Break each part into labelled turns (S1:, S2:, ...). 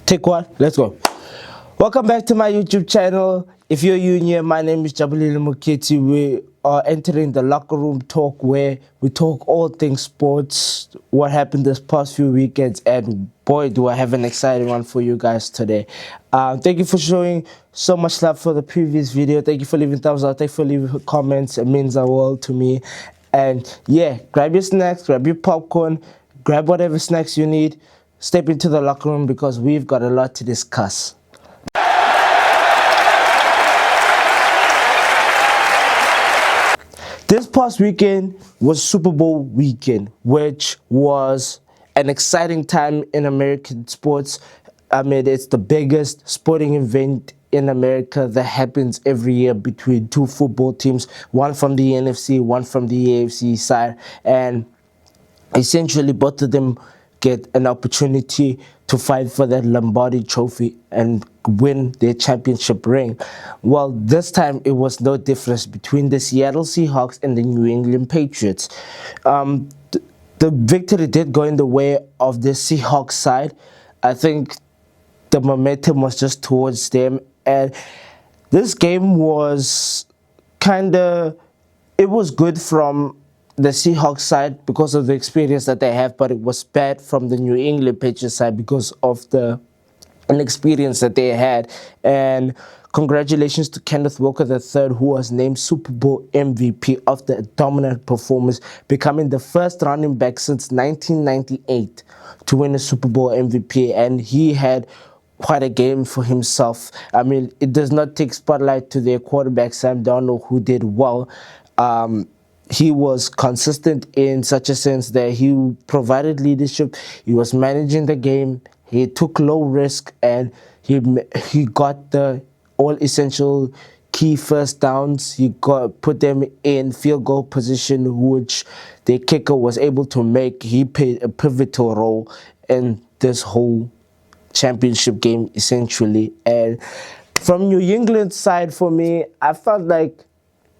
S1: Take one, let's go. Welcome back to my YouTube channel. If you're new here, my name is Jabulile Mukiti. We are entering the locker room talk where we talk all things sports, what happened this past few weekends, and boy, do I have an exciting one for you guys today. Thank you for showing so much love for the previous video. Thank you for leaving thumbs up. Thank you for leaving comments. It means the world to me. And yeah, grab your snacks, grab your popcorn, grab whatever snacks you need. Step into the locker room because we've got a lot to discuss. This past weekend was Super Bowl weekend, which was an exciting time in American sports. I mean, it's the biggest sporting event in America that happens every year between two football teams, one from the NFC, one from the AFC side, and essentially both of them get an opportunity to fight for that Lombardi trophy and win their championship ring. Well, this time it was no difference between the Seattle Seahawks and the New England Patriots. The victory did go in the way of the Seahawks side. I think the momentum was just towards them, and this game was it was good from the Seahawks side because of the experience that they have, but it was bad from the New England Patriots side because of the inexperience that they had. And congratulations to Kenneth Walker III, who was named Super Bowl MVP after a dominant performance, becoming the first running back since 1998 to win a Super Bowl MVP. And he had quite a game for himself. I mean, it does not take spotlight to their quarterback, Sam Darnold, who did well. He was consistent in such a sense that he provided leadership, he was managing the game, he took low risk, and he got the all essential key first downs. He put them in field goal position, which the kicker was able to make. He played a pivotal role in this whole championship game, essentially. And from New England's side, for me, I felt like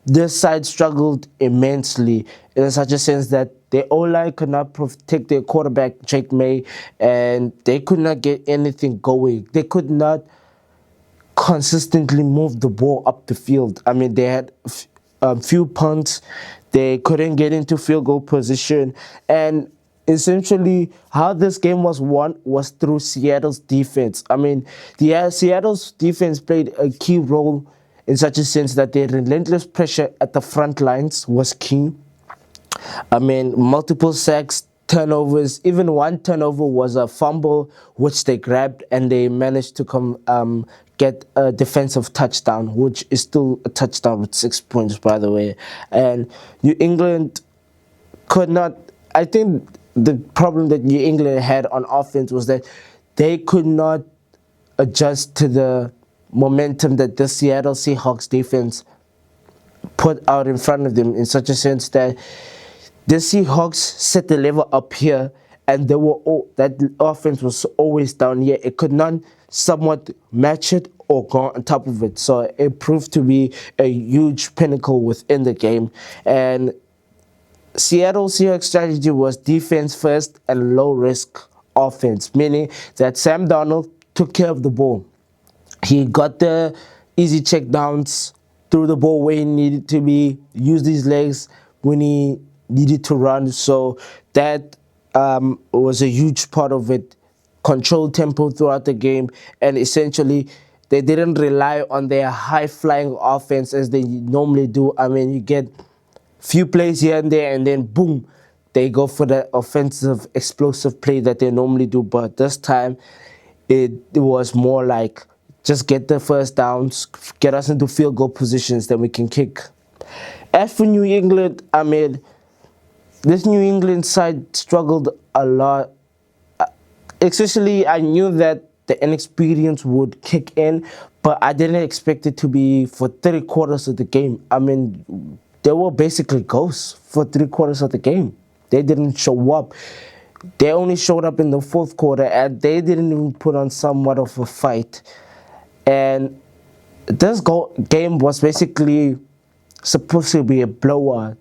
S1: this side struggled immensely in such a sense that their O-line could not protect their quarterback, Drake May, and they could not get anything going. They could not consistently move the ball up the field. I mean, they had a few punts. They couldn't get into field goal position. And essentially, how this game was won was through Seattle's defense. I mean, Seattle's defense played a key role in such a sense that their relentless pressure at the front lines was key. I mean, multiple sacks, turnovers, even one turnover was a fumble, which they grabbed, and they managed to get a defensive touchdown, which is still a touchdown with 6 points, by the way. And New England could not, I think the problem that New England had on offense was that they could not adjust to the momentum that the Seattle Seahawks defense put out in front of them, in such a sense that the Seahawks set the level up here, and that offense was always down here. It could not somewhat match it or go on top of it. So it proved to be a huge pinnacle within the game. And Seattle Seahawks strategy was defense first and low risk offense, meaning that Sam Darnold took care of the ball. He got the easy check downs, threw the ball where he needed to be, used his legs when he needed to run. So that was a huge part of it. Controlled tempo throughout the game, and essentially they didn't rely on their high-flying offense as they normally do. I mean, you get few plays here and there, and then boom, they go for the offensive explosive play that they normally do. But this time, it was more like, just get the first downs, get us into field goal positions, then we can kick. As for New England, I mean, this New England side struggled a lot. Especially, I knew that the inexperience would kick in, but I didn't expect it to be for 3/4 of the game. I mean, they were basically ghosts for 3/4 of the game. They didn't show up. They only showed up in the fourth quarter, and they didn't even put on somewhat of a fight. And this game was basically supposed to be a blowout.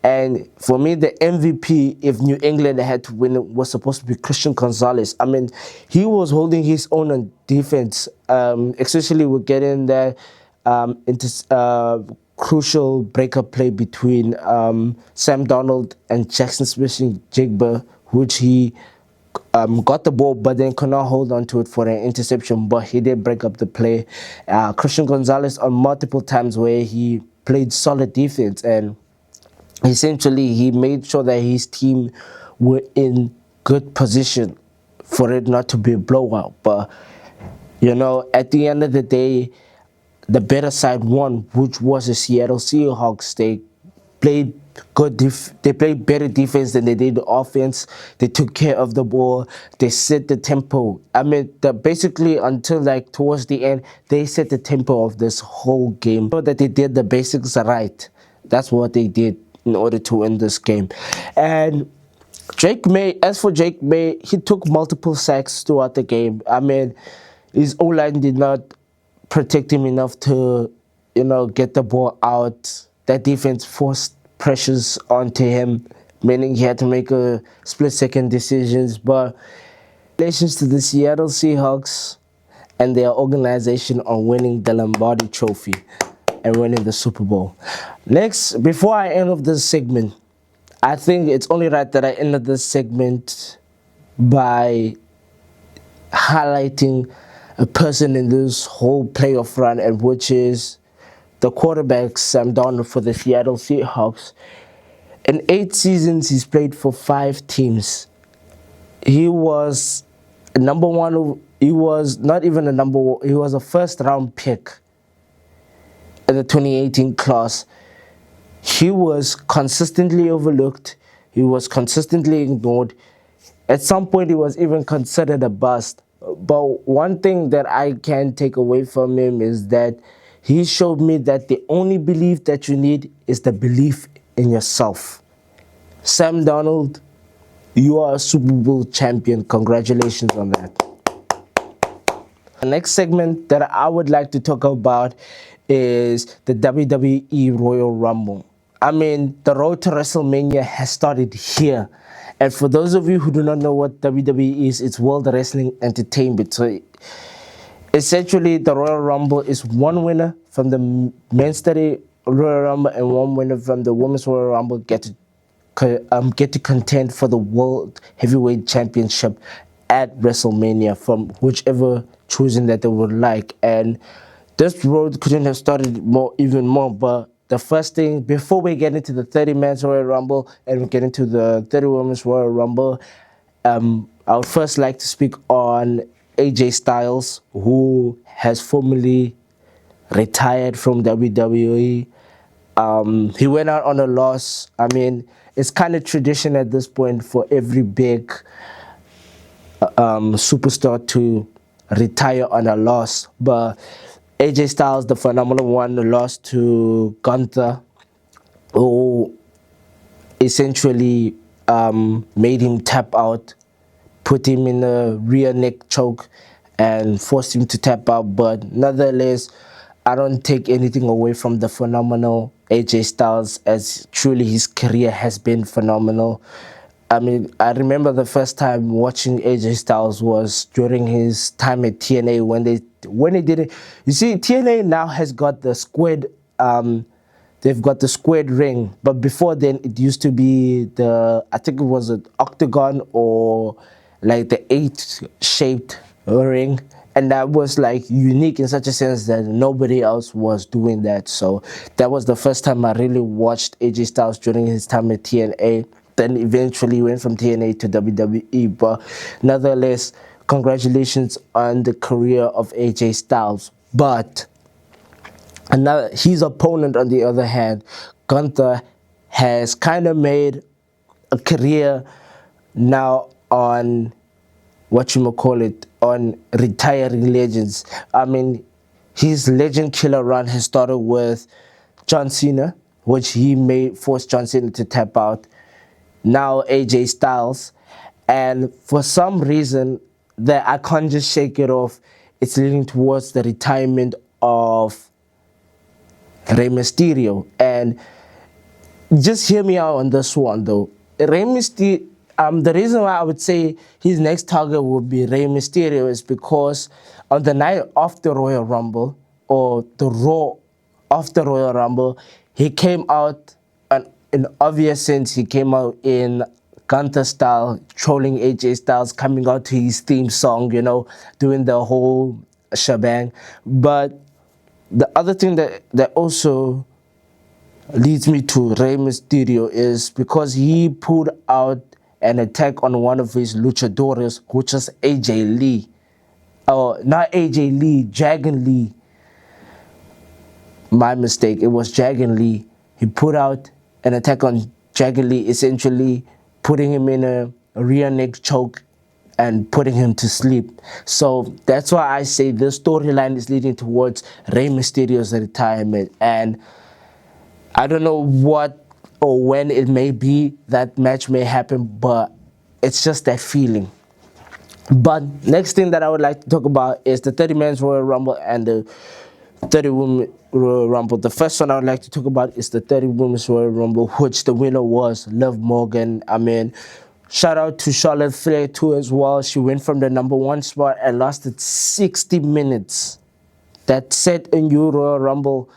S1: And for me, the MVP, if New England had to win, it was supposed to be Christian Gonzalez. I mean, he was holding his own on defense, especially with getting that crucial breakup play between Sam Donald and Jackson Smith-Jigba, which he got the ball but then could not hold on to it for an interception, but he did break up the play. Christian Gonzalez on multiple times where he played solid defense, and essentially he made sure that his team were in good position for it not to be a blowout. But at the end of the day, the better side won, which was the Seattle Seahawks. They played they played better defense than they did offense. They took care of the ball. They set the tempo. I mean, basically until like towards the end, they set the tempo of this whole game. So that they did the basics right. That's what they did in order to win this game. And as for Drake May, he took multiple sacks throughout the game. I mean, his O-line did not protect him enough to, get the ball out. That defense forced pressures onto him, meaning he had to make a split-second decisions. But congratulations to the Seattle Seahawks and their organization on winning the Lombardi Trophy and winning the Super Bowl. Next, before I end off this segment, I think it's only right that I end this segment by highlighting a person in this whole playoff run, and which is the quarterback Sam Darnold for the Seattle Seahawks. In 8 seasons, he's played for 5 teams. He was number one. He was not even a number one. He was a first-round pick in the 2018 class. He was consistently overlooked. He was consistently ignored. At some point, he was even considered a bust. But one thing that I can take away from him is that he showed me that the only belief that you need is the belief in yourself. Sam Darnold, you are a Super Bowl champion. Congratulations on that. The next segment that I would like to talk about is the WWE Royal Rumble. I mean, the road to WrestleMania has started here. And for those of you who do not know what WWE is, it's World Wrestling Entertainment. So essentially, the Royal Rumble is one winner from the Men's Royal Rumble and one winner from the Women's Royal Rumble get to contend for the World Heavyweight Championship at WrestleMania from whichever choosing that they would like. And this road couldn't have started even more, but the first thing, before we get into the 30 Men's Royal Rumble and we get into the 30 Women's Royal Rumble, I would first like to speak on AJ Styles, who has formally retired from WWE. He went out on a loss. I mean, it's kind of tradition at this point for every big superstar to retire on a loss. But AJ Styles, the phenomenal one, lost to Gunther, who essentially made him tap out, put him in a rear neck choke, and forced him to tap out. But nonetheless, I don't take anything away from the phenomenal AJ Styles, as truly his career has been phenomenal. I mean, I remember the first time watching AJ Styles was during his time at TNA when they did it. You see, TNA now has got the squared, they've got the squared ring, but before then it used to be I think it was an octagon or like the 8-shaped ring. And that was like unique in such a sense that nobody else was doing that. So that was the first time I really watched AJ Styles during his time at TNA. Then eventually went from TNA to WWE. But nonetheless, congratulations on the career of AJ Styles. But his opponent, on the other hand, Gunther, has kind of made a career now on on retiring legends. I mean, his legend killer run has started with John Cena, which he forced John Cena to tap out. Now AJ Styles, and for some reason that I can't just shake it off, it's leading towards the retirement of Rey Mysterio. And just hear me out on this one though. Rey Mysterio, the reason why I would say his next target would be Rey Mysterio is because on the night of the Royal Rumble, or the Raw of the Royal Rumble, he came out, and in obvious sense, he came out in Gunther style, trolling AJ Styles, coming out to his theme song, doing the whole shebang. But the other thing that also leads me to Rey Mysterio is because he pulled out an attack on one of his luchadores, which is AJ Lee. Oh, not AJ Lee, Dragon Lee. My mistake. It was Dragon Lee. He put out an attack on Dragon Lee, essentially putting him in a rear neck choke and putting him to sleep. So that's why I say the storyline is leading towards Rey Mysterio's retirement. And I don't know what or when it may be that match may happen, but it's just that feeling. But next thing that I would like to talk about is the 30 Men's Royal Rumble and the 30 Women Royal Rumble. The first one I would like to talk about is the 30 Women's Royal Rumble, which the winner was Liv Morgan. I mean, shout out to Charlotte Flair too as well. She went from the number one spot and lasted 60 minutes. That set a new Royal Rumble.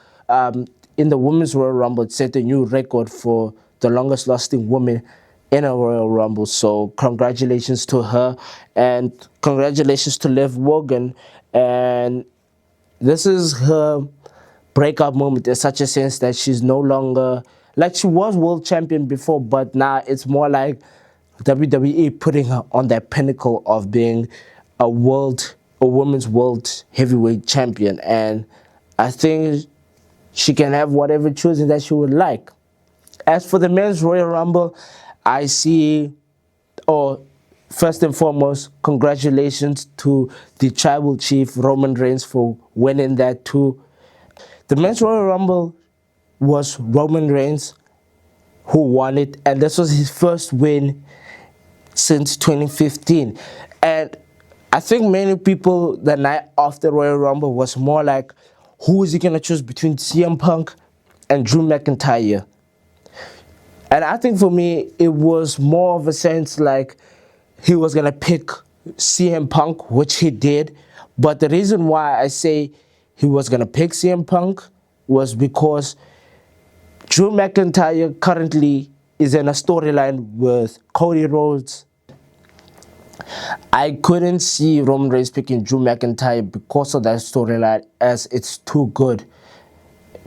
S1: In the Women's Royal Rumble, it set a new record for the longest lasting woman in a Royal Rumble. So congratulations to her, and congratulations to Liv Morgan. And this is her breakout moment in such a sense that she's no longer, like, she was world champion before, but now it's more like WWE putting her on that pinnacle of being a women's world heavyweight champion. And I think she can have whatever choosing that she would like. As for the men's Royal Rumble, I see, first and foremost, congratulations to the tribal chief Roman Reigns for winning that too. The men's Royal Rumble was Roman Reigns who won it, and this was his first win since 2015. And I think many people the night after Royal Rumble was more like, who is he going to choose between CM Punk and Drew McIntyre? And I think for me, it was more of a sense like he was going to pick CM Punk, which he did. But the reason why I say he was going to pick CM Punk was because Drew McIntyre currently is in a storyline with Cody Rhodes. I couldn't see Roman Reigns picking Drew McIntyre because of that storyline, as it's too good.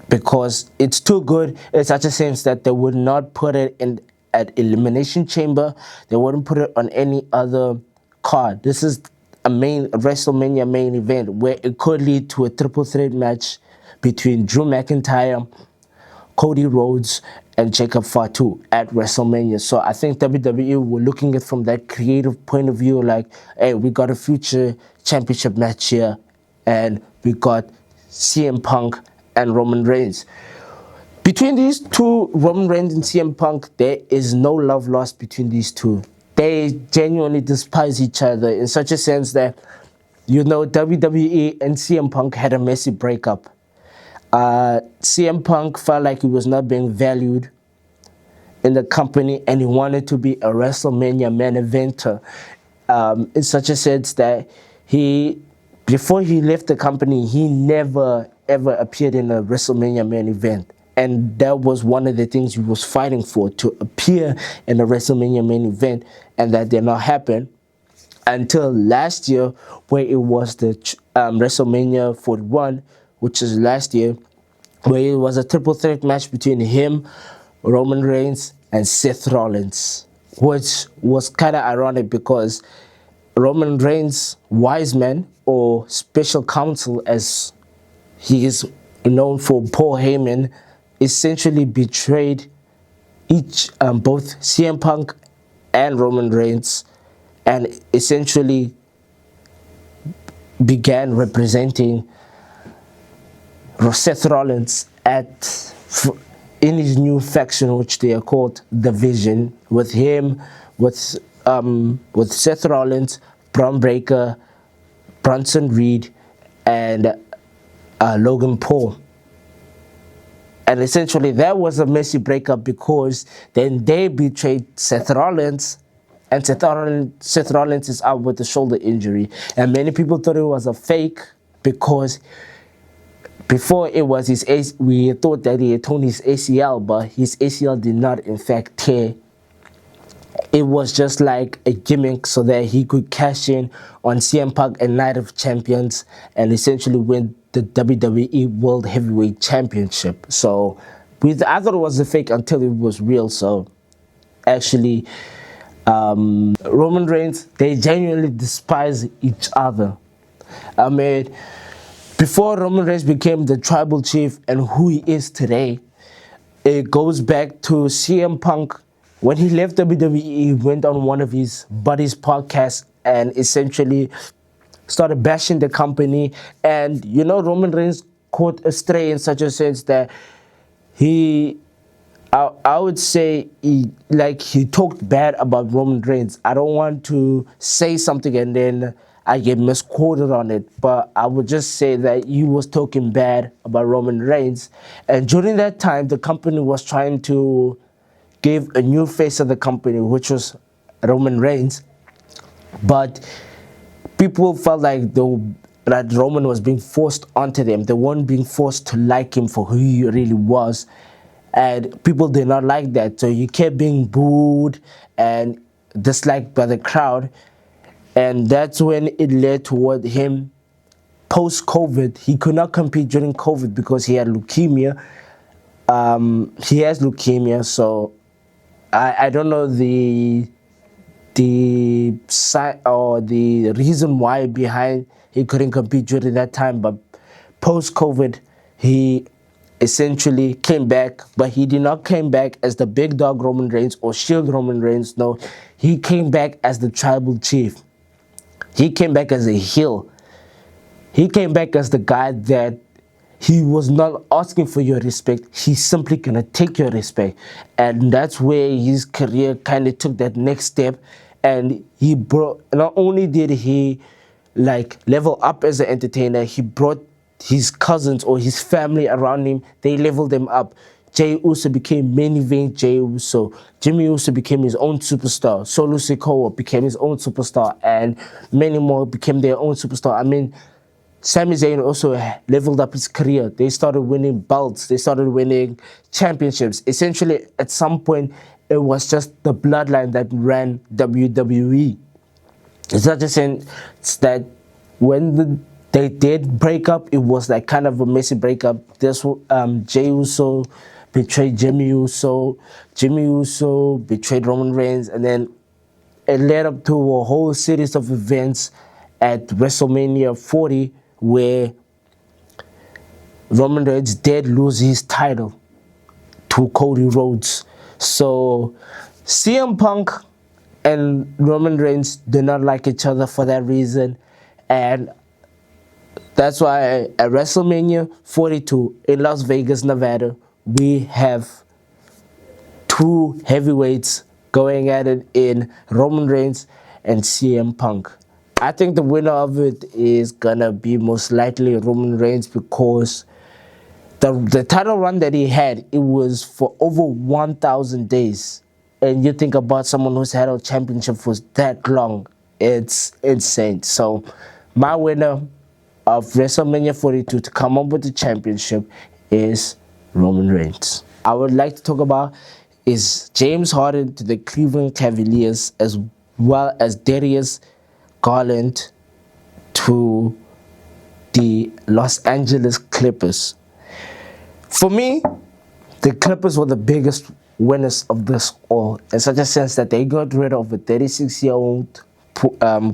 S1: Because it's too good in such a sense that they would not put it in at Elimination Chamber. They wouldn't put it on any other card. This is a WrestleMania main event where it could lead to a triple threat match between Drew McIntyre, Cody Rhodes, and Jacob Fatu at WrestleMania. So I think WWE were looking at it from that creative point of view, like, hey, we got a future championship match here, and we got CM Punk and Roman Reigns. Between these two, Roman Reigns and CM Punk, there is no love lost between these two. They genuinely despise each other in such a sense that, WWE and CM Punk had a messy breakup. CM Punk felt like he was not being valued in the company, and he wanted to be a WrestleMania main eventer. In such a sense that before he left the company, he never ever appeared in a WrestleMania main event. And that was one of the things he was fighting for, to appear in a WrestleMania main event, and that did not happen until last year, where it was the WrestleMania 41, which is last year, where it was a triple threat match between him, Roman Reigns, and Seth Rollins, which was kind of ironic because Roman Reigns' wise man, or special counsel as he is known for, Paul Heyman, essentially betrayed both CM Punk and Roman Reigns, and essentially began representing Seth Rollins in his new faction, which they are called The Vision, with him, with Seth Rollins, Braun Breaker, Bronson Reed, and Logan Paul. And essentially, that was a messy breakup because then they betrayed Seth Rollins, and Seth Rollins is out with a shoulder injury. And many people thought it was a fake because before it was we thought that he had torn his ACL, but his ACL did not, in fact, tear. It was just like a gimmick so that he could cash in on CM Punk and Night of Champions and essentially win the WWE World Heavyweight Championship. So I thought it was a fake until it was real. So actually, Roman Reigns, they genuinely despise each other. I mean, before Roman Reigns became the tribal chief and who he is today, it goes back to CM Punk. When he left WWE, he went on one of his buddies' podcasts and essentially started bashing the company. And, Roman Reigns caught astray in such a sense that I would say he talked bad about Roman Reigns. I don't want to say something and then I get misquoted on it, but I would just say that he was talking bad about Roman Reigns. And during that time, the company was trying to give a new face of the company, which was Roman Reigns. But people felt like that Roman was being forced onto them. They weren't being forced to like him for who he really was. And people did not like that. So he kept being booed and disliked by the crowd. And that's when it led toward him post-COVID. He could not compete during COVID because he had leukemia. He has leukemia, so I don't know the side or the reason why behind he couldn't compete during that time. But post-COVID, he essentially came back, but he did not come back as the big dog Roman Reigns or Shield Roman Reigns. No, he came back as the tribal chief. He came back as a heel. He came back as the guy that he was not asking for your respect. He's simply gonna take your respect. And that's where his career kind of took that next step. And he brought, not only did he level up as an entertainer, he brought his cousins or his family around him. They leveled them up. Jey Uso became main event Jey Uso. Jimmy Uso became his own superstar. Solo Sikoa became his own superstar. And many more became their own superstar. I mean, Sami Zayn also leveled up his career. They started winning belts. They started winning championships. Essentially, at some point, it was just the bloodline that ran WWE. It's not just saying that when they did break up, it was like kind of a messy breakup. This Jey Uso betrayed Jimmy Uso. Jimmy Uso betrayed Roman Reigns, and then it led up to a whole series of events at WrestleMania 40 where Roman Reigns did lose his title to Cody Rhodes. So CM Punk and Roman Reigns do not like each other for that reason, and that's why at WrestleMania 42 in Las Vegas, Nevada, we have two heavyweights going at it in Roman Reigns and CM Punk. I think the winner of it is gonna be most likely Roman Reigns because the title run that he had, it was for over 1,000 days. And you think about someone who's had a championship for that long, it's insane. So my winner of WrestleMania 42 to come up with the championship is Roman Reigns. I would like to talk about is James Harden to the Cleveland Cavaliers as well as Darius Garland to the Los Angeles Clippers. For me, the Clippers were the biggest winners of this all, in such a sense that they got rid of a 36-year-old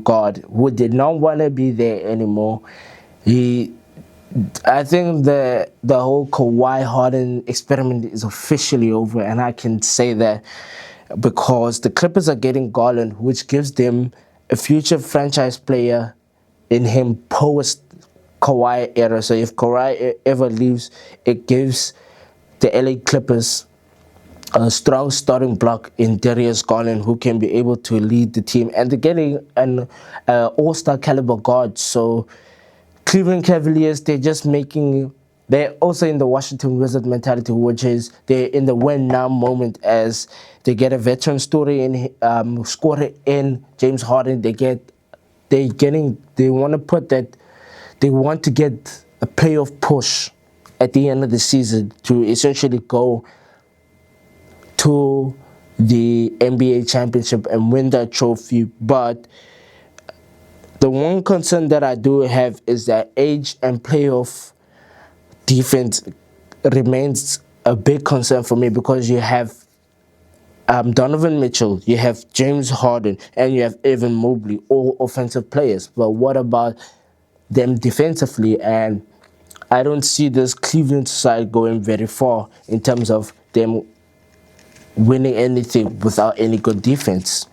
S1: guard who did not want to be there anymore. I think the whole Kawhi Harden experiment is officially over, and I can say that because the Clippers are getting Garland, which gives them a future franchise player in him post Kawhi era. So if Kawhi ever leaves, it gives the LA Clippers a strong starting block in Darius Garland, who can be able to lead the team, and they're getting an all-star caliber guard. So Cleveland Cavaliers, they're just making They're also in the Washington Wizard mentality, which is they're in the win now moment as they get a veteran story in scorer in James Harden. They want to put that they want to get a playoff push at the end of the season to essentially go to the NBA championship and win that trophy. But the one concern that I do have is that age and playoff defense remains a big concern for me, because you have Donovan Mitchell, you have James Harden, and you have Evan Mobley, all offensive players. But what about them defensively? And I don't see this Cleveland side going very far in terms of them winning anything without any good defense.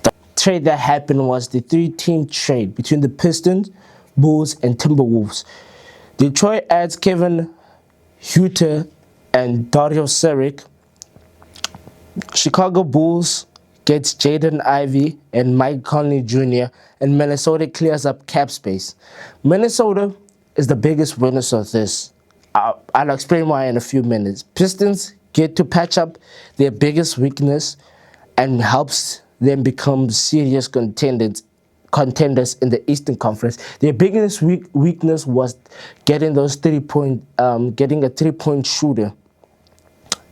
S1: The trade that happened was the three-team trade between the Pistons, Bulls, and Timberwolves. Detroit adds Kevin Huerter and Darius Garland. Chicago Bulls gets Jaden Ivey and Mike Conley Jr., and Minnesota clears up cap space. Minnesota is the biggest winners of this. I'll explain why in a few minutes. Pistons get to patch up their biggest weakness and helps them become serious contenders in the Eastern Conference. Their biggest weakness was getting a 3-point shooter.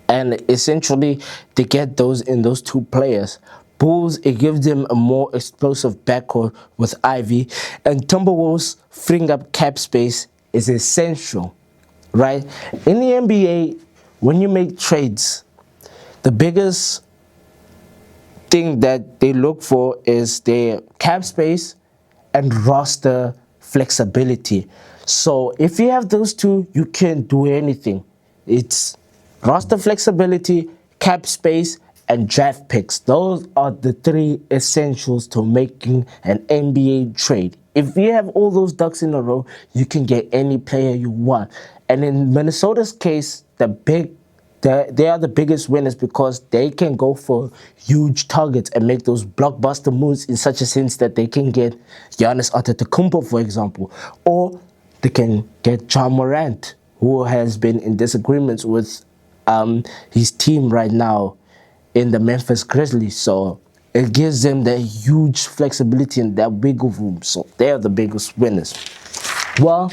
S1: And essentially, they get those in those two players. Bulls, it gives them a more explosive backcourt with Ivy. And Timberwolves freeing up cap space is essential, right? In the NBA, when you make trades, the biggest thing that they look for is their cap space and roster flexibility. So if you have those two, you can do anything. It's roster flexibility, cap space, and draft picks. Those are the three essentials to making an NBA trade. If you have all those ducks in a row, you can get any player you want. And in Minnesota's case, they are the biggest winners because they can go for huge targets and make those blockbuster moves, in such a sense that they can get Giannis Antetokounmpo, for example, or they can get Ja Morant, who has been in disagreements with his team right now in the Memphis Grizzlies. So it gives them that huge flexibility and that wiggle room. So they're the biggest winners. Well,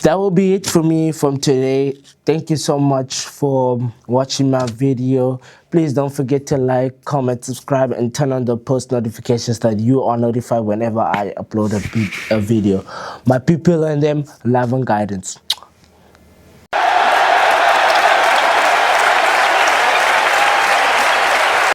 S1: that will be it for me from today. Thank you so much for watching my video. Please don't forget to like, comment, subscribe, and turn on the post notifications so that you are notified whenever I upload a video. My people and them, love and guidance.